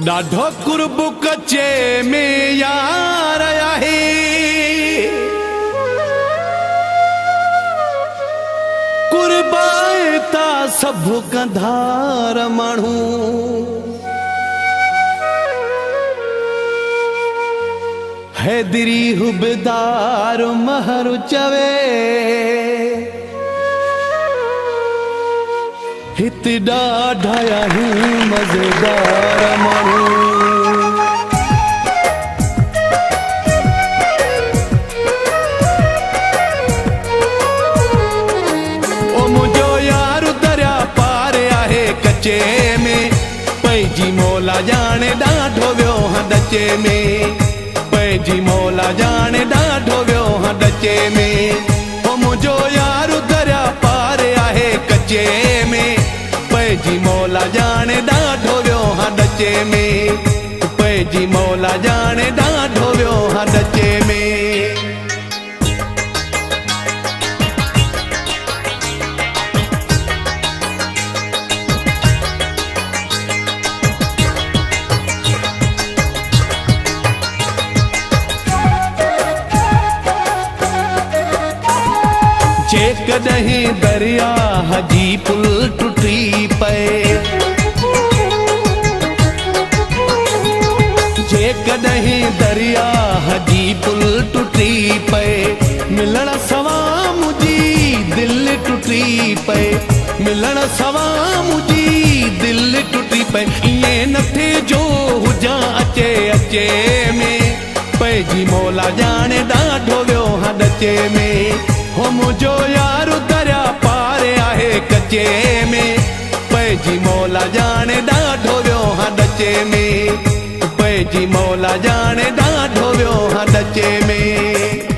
ॾाढो कुर्ब कचे में यार आहे, कुर्बाए ता सब कंधार माण्हू। हैदरी हुबदार महर चवे, हित ॾाढा आहियूं मज़ेदार माण्हू। ओ मुंहिंजो यार दरिया पार आहे कचे में, पइजी मौला ॼाणे ॾाढो वियो हा ॾचे में, पइजी मौला ॼाणे ॾाढो वियो हा ॾचे में। ओ मुंहिंजो यार दरिया पार आहे कचे में, पइजी मौला ॼाणे ॾाढो वियो हा ॾचे में, पइजी मौला ॼाणे ॾाढो वियो हा ॾचे में। जेकॾहिं दरियाह जी पुल टुटी पए, जेकॾहिं दरियाह जी पुल टुटी पए, मिलण सवा मुंहिंजी दिलि टुटी पए, मिलण सवा मुंहिंजी दिलि टुटी पए। ईअं न थिए जो हुजां अचे अचे में, पइजी मौला ॼाणे ॾाढो वियो हा ॾचे में। हो मुंहिंजो यार दरिया पार आहे कचे में, पइजी मौला ॼाणे ॾाढो वियो हा ॾचे में, पइजी मौला ॼाणे ॾाढो वियो हा ॾचे में।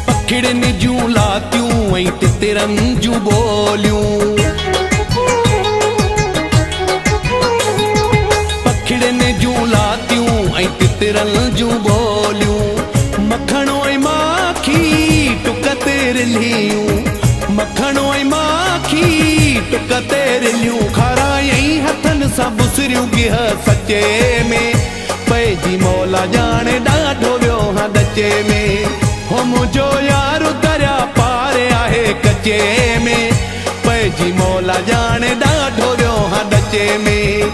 पखिड़ियुनि जूं लातियूं ऐं तितिरनि जूं ॿोलियूं, पखिड़ियुनि जूं लातियूं ऐं तितिरनि जूं ॿोलियूं, मखणो ऐं माखी टुक ते रिलियूं, मखणो ऐं माखी टुक ते रिलियूं, खारायईं हथनि सां बुसरियूं गिह सचे में, पइजी मौला ॼाणे ॾाढो वियो हा ॾचे में। हो मुंहिंजो यार दरिया पार आहे कचे में, पइजी मौला ॼाणे ॾाढो वियो हा ॾचे में,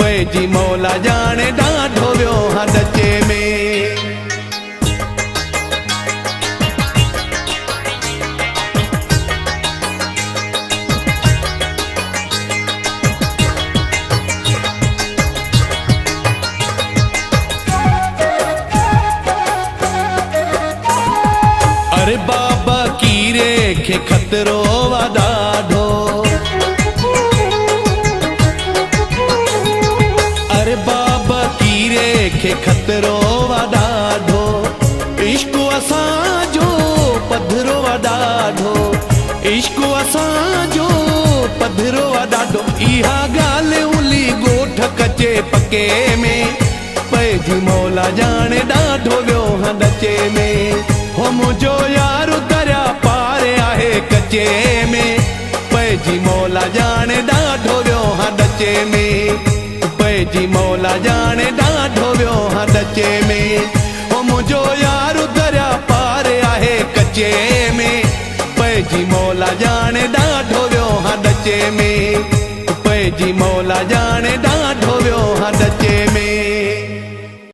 पइजी मौला ॼाणे ॾाढो वियो हा ॾचे में। अरे बाबा कीरे खे खतरो वा ॾाढो, अरे बाबा कीरे खे खतरो वा ॾाढो, इश्क असांजो पधरो वा ॾाढो, इश्क असांजो पधरो वा ॾाढो। इहा ॻाल्हि उली ॻोठ कचे पके में, पइजी मौला ॼाणे ॾाढो वियो हा ॾचे में। हो मुंहिंजो यार दरिया पार आहे कचे में, पइजी मौला ॼाणे ॾाढो वियो हा ॾचे में, पइजी मौला ॼाणे ॾाढो वियो हा ॾचे में। हो मुंहिंजो यार दरिया पार आहे कचे में, पइजी मौला ॼाणे ॾाढो वियो हा ॾचे में, पइजी मौला ॼाणे ॾाढो वियो हा ॾचे